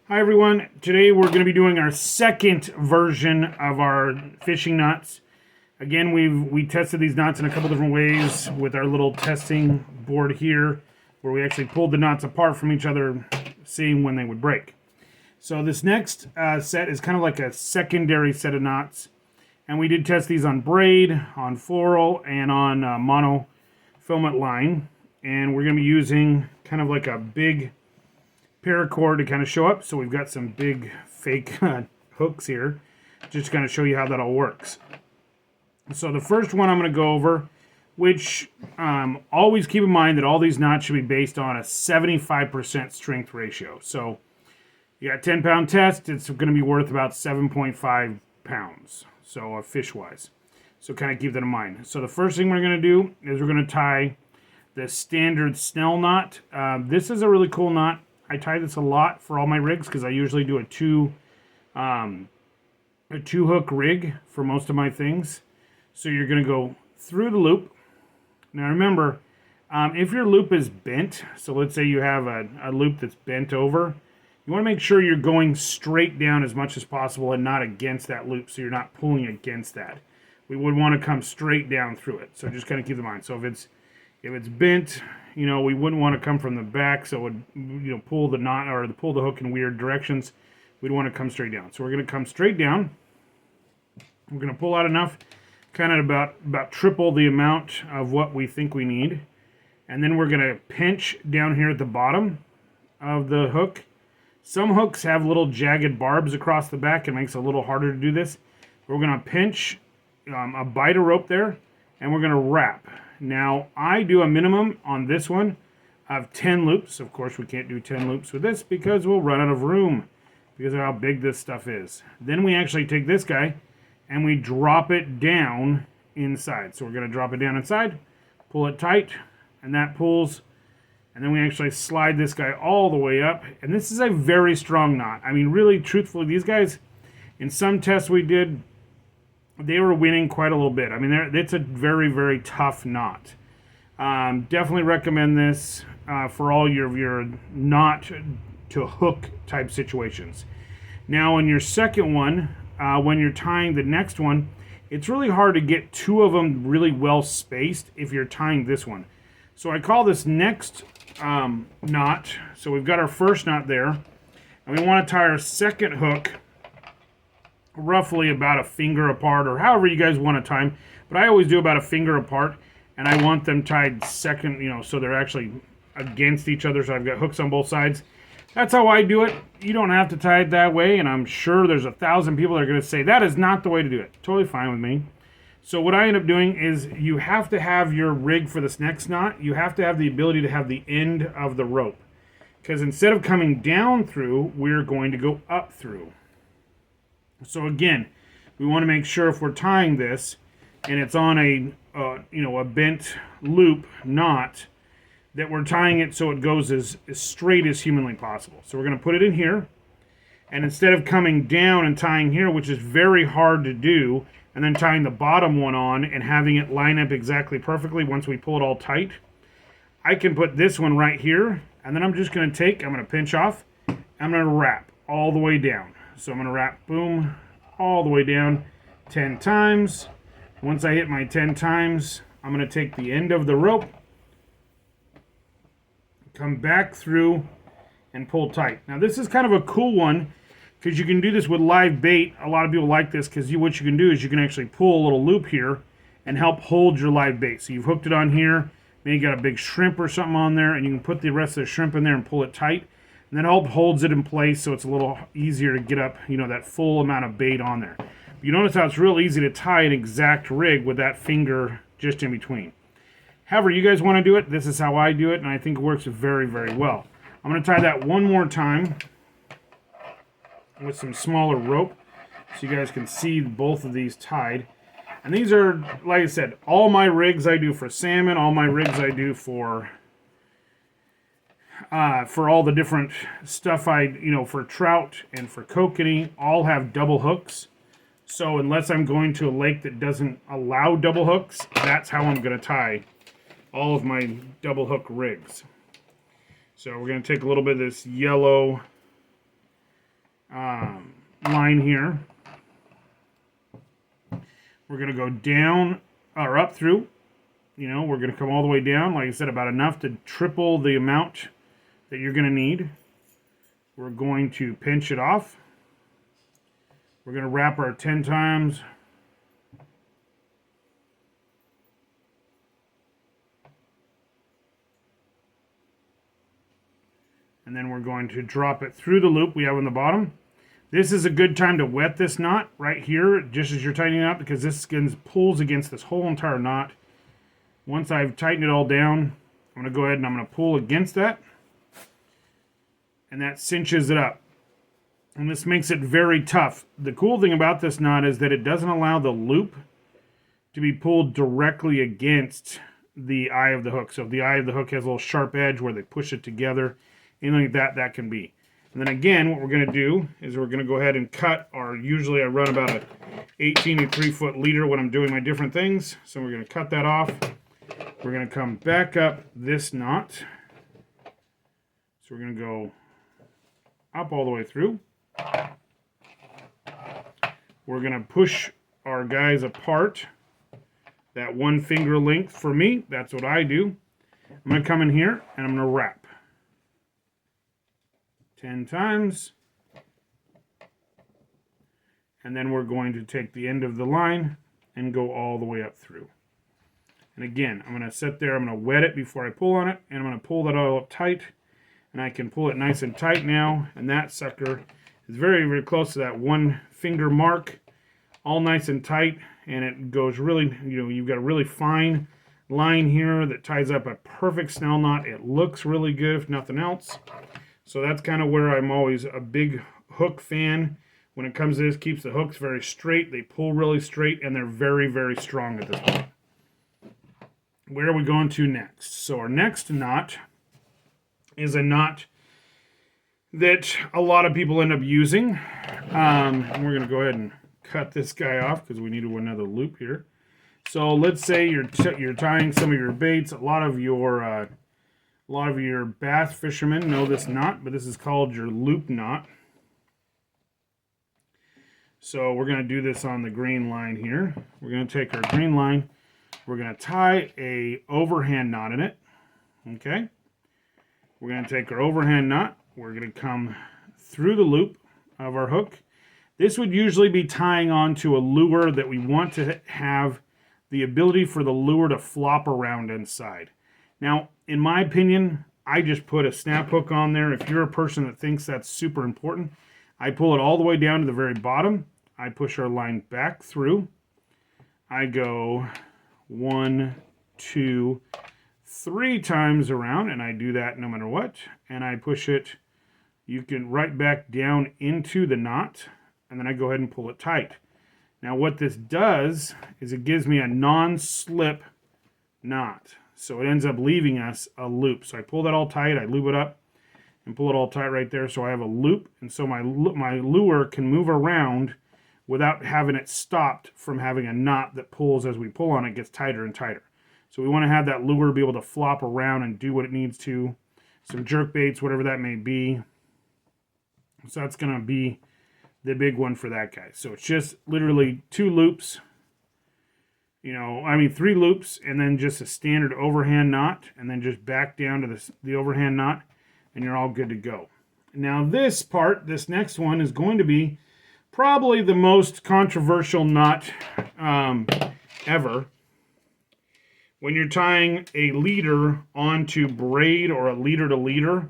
Hi everyone, today we're going to be doing our second version of our fishing knots. Again, we tested these knots in a couple different ways with our little testing board here, where we actually pulled the knots apart from each other, seeing when they would break. So this next set is kind of like a secondary set of knots, and we did test these on braid, on floral, and on monofilament line, and we're going to be using kind of like a big paracord to kind of show up. So we've got some big fake hooks here just to kind of show you how that all works. So the first one I'm going to go over, which always keep in mind that all these knots should be based on a 75% strength ratio. So you got 10-pound test, it's going to be worth about 7.5 pounds, so fish-wise. So kind of keep that in mind. So the first thing we're going to do is we're going to tie the standard Snell knot. This is a really cool knot. I tie this a lot for all my rigs because I usually do a two hook rig for most of my things. So you're going to go through the loop. Now remember, if your loop is bent, so let's say you have a loop that's bent over, you want to make sure you're going straight down as much as possible and not against that loop, so you're not pulling against that. We would want to come straight down through it. So just kind of keep in mind. So if it's bent, you know, we wouldn't want to come from the back, so it would, you know, pull the knot or pull the hook in weird directions. We'd want to come straight down. So we're going to come straight down. We're going to pull out enough, kind of about triple the amount of what we think we need. And then we're going to pinch down here at the bottom of the hook. Some hooks have little jagged barbs across the back. It makes it a little harder to do this. We're going to pinch a bite of rope there, and we're going to wrap. Now, I do a minimum on this one of 10 loops. Of course, we can't do 10 loops with this because we'll run out of room because of how big this stuff is. Then we actually take this guy and we drop it down inside. So we're going to drop it down inside, pull it tight, and that pulls. And then we actually slide this guy all the way up. And this is a very strong knot. I mean, really, truthfully, these guys, in some tests we did, they were winning quite a little bit. I mean, it's a very, very tough knot. Definitely recommend this for all your knot to hook type situations. Now, in your second one, when you're tying the next one, it's really hard to get two of them really well spaced if you're tying this one. So I call this next knot. So we've got our first knot there, and we want to tie our second hook roughly about a finger apart, or however you guys want to tie them, but I always do about a finger apart, and I want them tied second, you know, so they're actually against each other, so I've got hooks on both sides. That's how I do it. You don't have to tie it that way, and I'm sure there's 1,000 people that are going to say that is not the way to do it. Totally fine with me. So what I end up doing is you have to have your rig for this next knot, you have to have the ability to have the end of the rope, because instead of coming down through, we're going to go up through. So again, we want to make sure if we're tying this and it's on a bent loop knot, that we're tying it so it goes as straight as humanly possible. So we're going to put it in here, and instead of coming down and tying here, which is very hard to do, and then tying the bottom one on and having it line up exactly perfectly once we pull it all tight, I can put this one right here, and then I'm just going to pinch off, I'm going to wrap all the way down. So I'm going to wrap, boom, all the way down 10 times. Once I hit my 10 times, I'm going to take the end of the rope, come back through, and pull tight. Now this is kind of a cool one because you can do this with live bait. A lot of people like this because what you can do is you can actually pull a little loop here and help hold your live bait. So you've hooked it on here, maybe you got a big shrimp or something on there, and you can put the rest of the shrimp in there and pull it tight. And that help holds it in place so it's a little easier to get up, you know, that full amount of bait on there. You notice how it's real easy to tie an exact rig with that finger just in between. However you guys want to do it, this is how I do it, and I think it works very, very well. I'm going to tie that one more time with some smaller rope so you guys can see both of these tied. And these are, like I said, all my rigs I do for salmon, all my rigs I do for all the different stuff for trout and for kokanee, all have double hooks. So unless I'm going to a lake that doesn't allow double hooks, that's how I'm going to tie all of my double hook rigs. So we're going to take a little bit of this yellow line here. We're going to go down or up through. You know, we're going to come all the way down, like I said, about enough to triple the amount that you're going to need. We're going to pinch it off. We're going to wrap our 10 times. And then we're going to drop it through the loop we have on the bottom. This is a good time to wet this knot right here, just as you're tightening it up, because this skin pulls against this whole entire knot. Once I've tightened it all down, I'm going to go ahead and I'm going to pull against that. And that cinches it up. And this makes it very tough. The cool thing about this knot is that it doesn't allow the loop to be pulled directly against the eye of the hook. So if the eye of the hook has a little sharp edge where they push it together, anything like that, that can be. And then again, what we're going to do is we're going to go ahead and cut our, usually I run about a 18 3-foot leader when I'm doing my different things. So we're going to cut that off. We're going to come back up this knot. So we're going to go up all the way through. We're going to push our guys apart. That 1 finger length for me, that's what I do. I'm going to come in here and I'm going to wrap. 10 times. And then we're going to take the end of the line and go all the way up through. And again, I'm going to sit there, I'm going to wet it before I pull on it, and I'm going to pull that all up tight. And I can pull it nice and tight now, and that sucker is very, very close to that 1 finger mark, all nice and tight, and it goes really, you know, you've got a really fine line here that ties up a perfect snell knot. It looks really good, if nothing else. So that's kind of where I'm always a big hook fan. When it comes to this, keeps the hooks very straight. They pull really straight, and they're very, very strong at this point. Where are we going to next? So our next knot is a knot that a lot of people end up using. And we're going to go ahead and cut this guy off because we need another loop here. So let's say you're tying some of your baits. A lot of your bass fishermen know this knot, but this is called your loop knot. So we're going to do this on the green line here. We're going to take our green line. We're going to tie a overhand knot in it. Okay. We're going to take our overhand knot. We're going to come through the loop of our hook. This would usually be tying onto a lure that we want to have the ability for the lure to flop around inside. Now, in my opinion, I just put a snap hook on there. If you're a person that thinks that's super important, I pull it all the way down to the very bottom. I push our line back through. I go 1, 2, 3 times around, and I do that no matter what. And I push it, you can right back down into the knot, and then I go ahead and pull it tight. Now what this does is it gives me a non-slip knot. So it ends up leaving us a loop. So I pull that all tight, I lube it up, and pull it all tight right there. So I have a loop, and so my lure can move around without having it stopped from having a knot that pulls as we pull on it, gets tighter and tighter. So we want to have that lure be able to flop around and do what it needs to. Some jerk baits, whatever that may be. So that's going to be the big one for that guy. So it's just literally 2 loops. 3 loops, and then just a standard overhand knot, and then just back down to the overhand knot, and you're all good to go. Now this next one, is going to be probably the most controversial knot ever. When you're tying a leader onto braid or a leader to leader,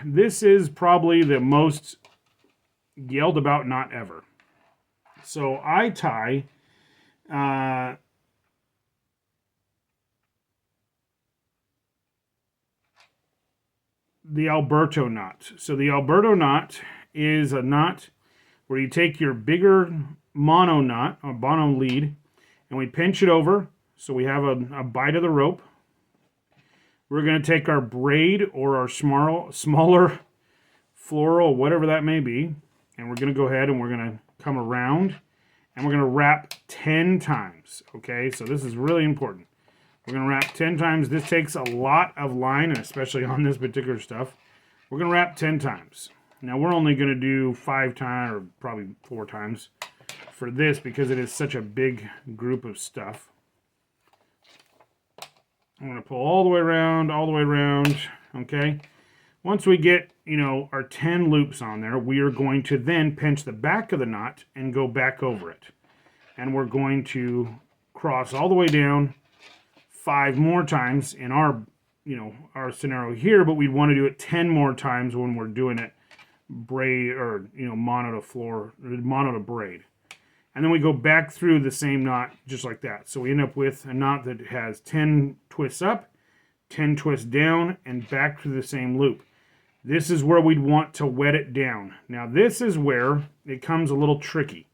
this is probably the most yelled about knot ever. So I tie the Alberto knot. So the Alberto knot is a knot where you take your bigger mono knot, or mono lead, and we pinch it over so we have a bite of the rope. We're going to take our braid or our smaller floral, whatever that may be, and we're going to go ahead and we're going to come around and we're going to wrap 10 times. Okay, so this is really important. We're going to wrap 10 times. This takes a lot of line, and especially on this particular stuff. We're going to wrap 10 times. Now we're only going to do 5 times, or probably 4 times for this because it is such a big group of stuff. I'm going to pull all the way around, okay? Once we get, you know, our 10 loops on there, we are going to then pinch the back of the knot and go back over it. And we're going to cross all the way down 5 more times in our, you know, our scenario here, but we'd want to do it 10 more times when we're doing it braid, or, you know, mono to braid. And then we go back through the same knot just like that. So we end up with a knot that has 10 twists up, 10 twists down, and back through the same loop. This is where we'd want to wet it down. Now this is where it comes a little tricky.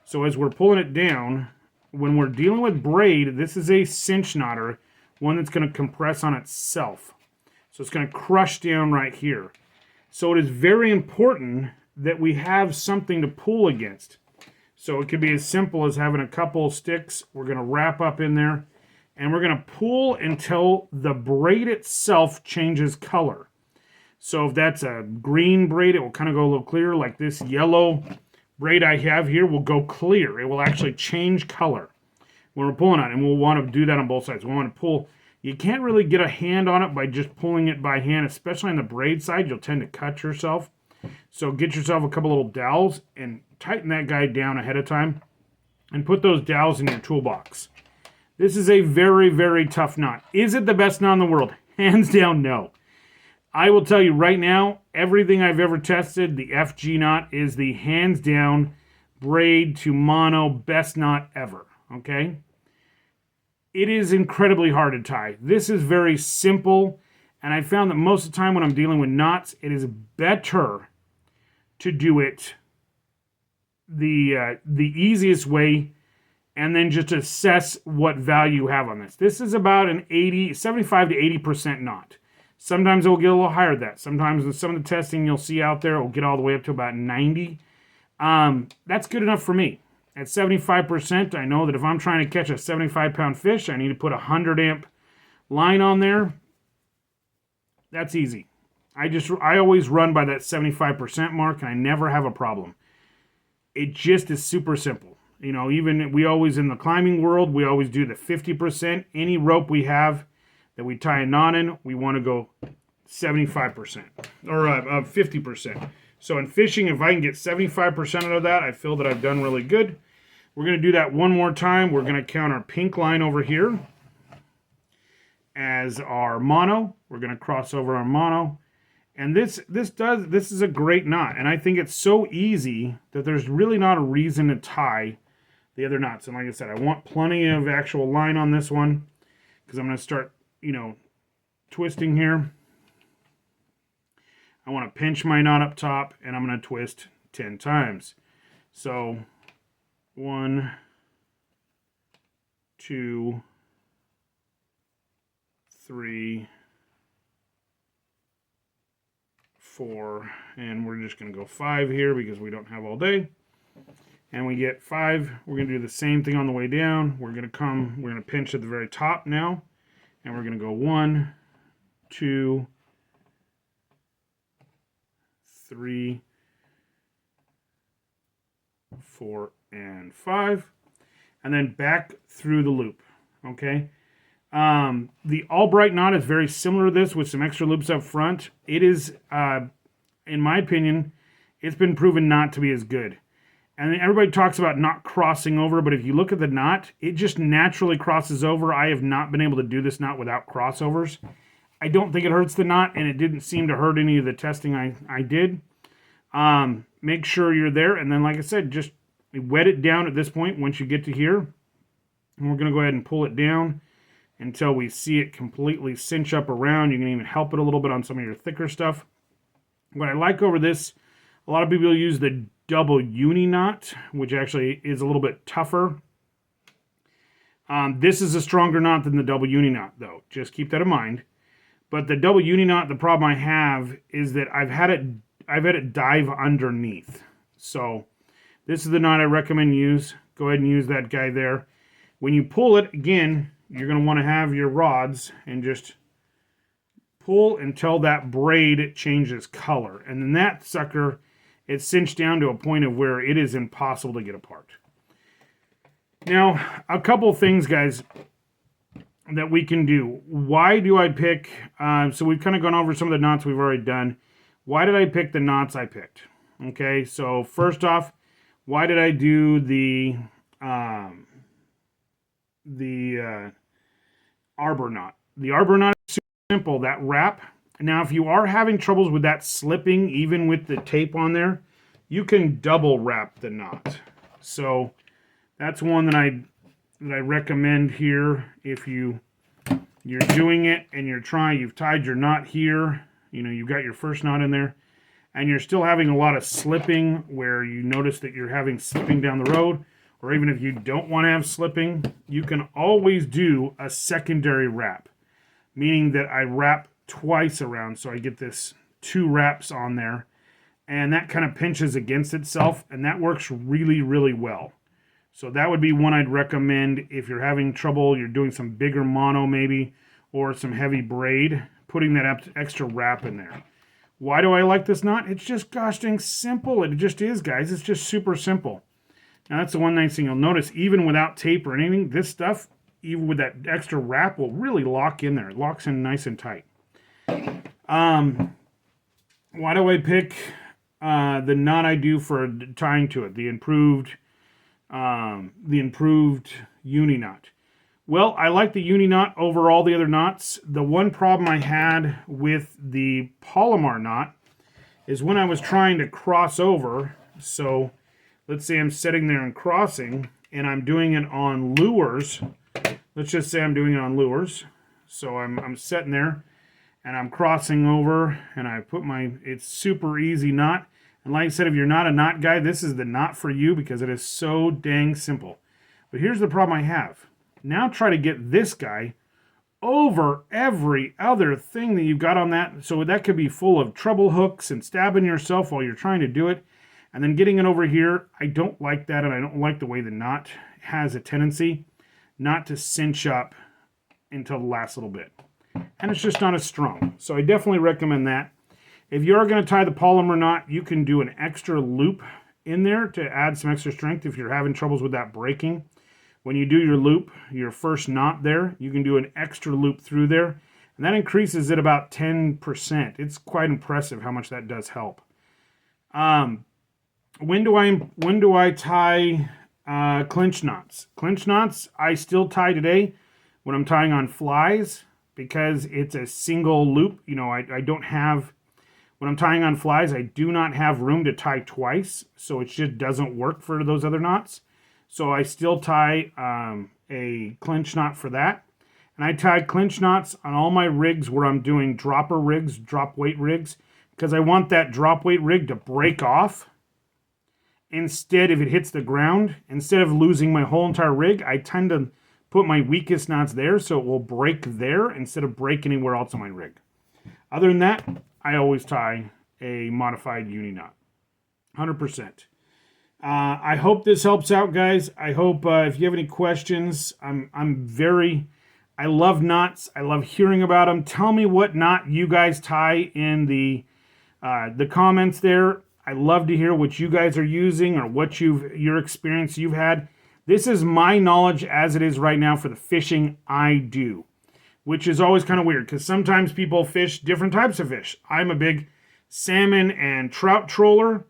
So as we're pulling it down, when we're dealing with braid, this is a cinch knotter, one that's going to compress on itself. So it's going to crush down right here. So it is very important that we have something to pull against. So it could be as simple as having a couple of sticks. We're going to wrap up in there, and we're going to pull until the braid itself changes color. So if that's a green braid, it will kind of go a little clear. Like this yellow braid I have here will go clear. It will actually change color when we're pulling on it. And we'll want to do that on both sides. We want to pull. You can't really get a hand on it by just pulling it by hand, especially on the braid side. You'll tend to cut yourself. So get yourself a couple little dowels and tighten that guy down ahead of time and put those dowels in your toolbox. This is a very, very tough knot. Is it the best knot in the world? Hands down, no. I will tell you right now, everything I've ever tested, the FG knot is the hands down braid to mono best knot ever, okay? It is incredibly hard to tie. This is very simple, and I found that most of the time when I'm dealing with knots, it is better to do it the easiest way and then just assess what value you have on this. This is about an 75 to 80% knot. Sometimes it will get a little higher than that. Sometimes with some of the testing you'll see out there, it will get all the way up to about 90. That's good enough for me. At 75%, I know that if I'm trying to catch a 75-pound fish, I need to put a 100-amp line on there. That's easy. I always run by that 75% mark, and I never have a problem. It just is super simple. You know, even we always, in the climbing world, we always do the 50%. Any rope we have that we tie a knot in, we want to go 75% or 50%. So in fishing, if I can get 75% out of that, I feel that I've done really good. We're going to do that one more time. We're going to count our pink line over here as our mono. We're going to cross over our mono. And this is a great knot. And I think it's so easy that there's really not a reason to tie the other knots. And like I said, I want plenty of actual line on this one because I'm going to start, you know, twisting here. I want to pinch my knot up top, and I'm going to twist 10 times. So 1, 2, 3, 4, and we're just going to go 5 here because we don't have all day. And we get 5. We're going to do the same thing on the way down. We're going to pinch at the very top now, and we're going to go 1, 2, 3, 4, and 5, and then back through the loop. Okay. The Albright knot is very similar to this with some extra loops up front. It is, in my opinion, it's been proven not to be as good. And everybody talks about not crossing over, but if you look at the knot, it just naturally crosses over. I have not been able to do this knot without crossovers. I don't think it hurts the knot, and it didn't seem to hurt any of the testing I did. Make sure you're there, and then like I said, just wet it down at this point once you get to here. And we're going to go ahead and pull it down until we see it completely cinch up around. You can even help it a little bit on some of your thicker stuff. What I like over this, a lot of people use the double uni knot, which actually is a little bit tougher. This is a stronger knot than the double uni knot, though. Just keep that in mind. But the double uni knot, the problem I have is that I've had it dive underneath. So this is the knot I recommend use. Go ahead and use that guy there. When you pull it, again, you're going to want to have your rods and just pull until that braid changes color. And then that sucker, it's cinched down to a point of where it is impossible to get apart. Now, a couple things, guys, that we can do. Why do I pick, so we've kind of gone over some of the knots we've already done. Why did I pick the knots I picked? Okay, so first off, why did I do the arbor knot? The arbor knot is super simple, that wrap. Now, if you are having troubles with that slipping, even with the tape on there, you can double wrap the knot. So that's one that I recommend here. If you're doing it and you've tied your knot here, you've got your first knot in there, and you're still having a lot of slipping where you notice that you're having slipping down the road, or even if you don't want to have slipping, you can always do a secondary wrap, meaning that I wrap twice around, so I get this 2 wraps on there, and that kind of pinches against itself, and that works really, really well. So that would be one I'd recommend if you're having trouble, you're doing some bigger mono maybe, or some heavy braid, putting that extra wrap in there. Why do I like this knot? It's just gosh dang simple. It just is, guys. It's just super simple. Now that's the one nice thing you'll notice, even without tape or anything, this stuff, even with that extra wrap, will really lock in there. It locks in nice and tight. Why do I pick the knot I do for tying to it? The improved uni knot. Well, I like the uni knot over all the other knots. The one problem I had with the polymer knot is when I was trying to cross over. So let's say I'm sitting there and crossing, and I'm doing it on lures. Let's just say I'm doing it on lures. So I'm sitting there and I'm crossing over, and I put it's super easy knot. And like I said, if you're not a knot guy, this is the knot for you because it is so dang simple. But here's the problem I have. Now try to get this guy over every other thing that you've got on that. So that could be full of treble hooks and stabbing yourself while you're trying to do it. And then getting it over here, I don't like that, and I don't like the way the knot has a tendency not to cinch up until the last little bit. And it's just not as strong. So I definitely recommend that. If you are going to tie the polymer knot, you can do an extra loop in there to add some extra strength if you're having troubles with that breaking. When you do your loop, your first knot there, you can do an extra loop through there, and that increases it about 10%. It's quite impressive how much that does help. When do I tie clinch knots? Clinch knots I still tie today when I'm tying on flies because it's a single loop. I don't have, when I'm tying on flies, I do not have room to tie twice, so it just doesn't work for those other knots. So I still tie a clinch knot for that. And I tie clinch knots on all my rigs where I'm doing dropper rigs, drop weight rigs, because I want that drop weight rig to break off. Instead, if it hits the ground, instead of losing my whole entire rig, I tend to put my weakest knots there so it will break there instead of break anywhere else on my rig. Other than that, I always tie a modified uni knot. 100%. I hope this helps out, guys. I hope if you have any questions, I love knots. I love hearing about them. Tell me what knot you guys tie in the comments there. I love to hear what you guys are using or what your experience you've had. This is my knowledge as it is right now for the fishing I do, which is always kind of weird because sometimes people fish different types of fish. I'm a big salmon and trout troller.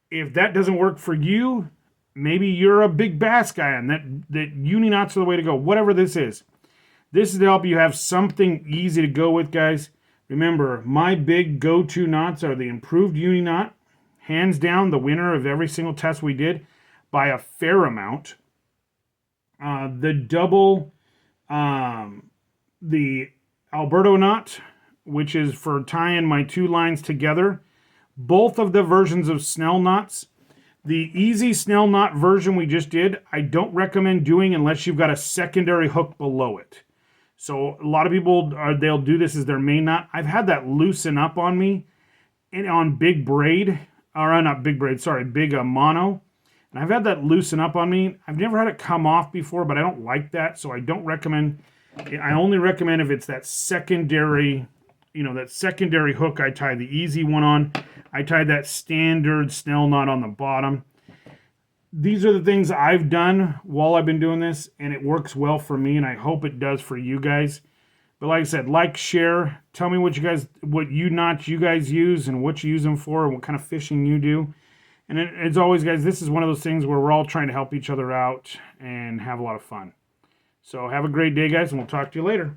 If that doesn't work for you, maybe you're a big bass guy and that uni knots are the way to go. Whatever this is to help you have something easy to go with, guys. Remember, my big go-to knots are the improved uni knot, hands down the winner of every single test we did by a fair amount. The double, the Alberto knot, which is for tying my 2 lines together. Both of the versions of Snell knots. The easy Snell knot version we just did, I don't recommend doing unless you've got a secondary hook below it. So a lot of people, they'll do this as their main knot. I've had that loosen up on me and on big braid, or not big braid, sorry, big mono. And I've had that loosen up on me. I've never had it come off before, but I don't like that, so I don't recommend. I only recommend if it's that secondary that secondary hook I tie the easy one on. I tied that standard Snell knot on the bottom. These are the things I've done while I've been doing this, and it works well for me, and I hope it does for you guys. But like I said, like, share, tell me what knots you guys use and what you use them for and what kind of fishing you do. And as always, guys, this is one of those things where we're all trying to help each other out and have a lot of fun. So have a great day, guys, and we'll talk to you later.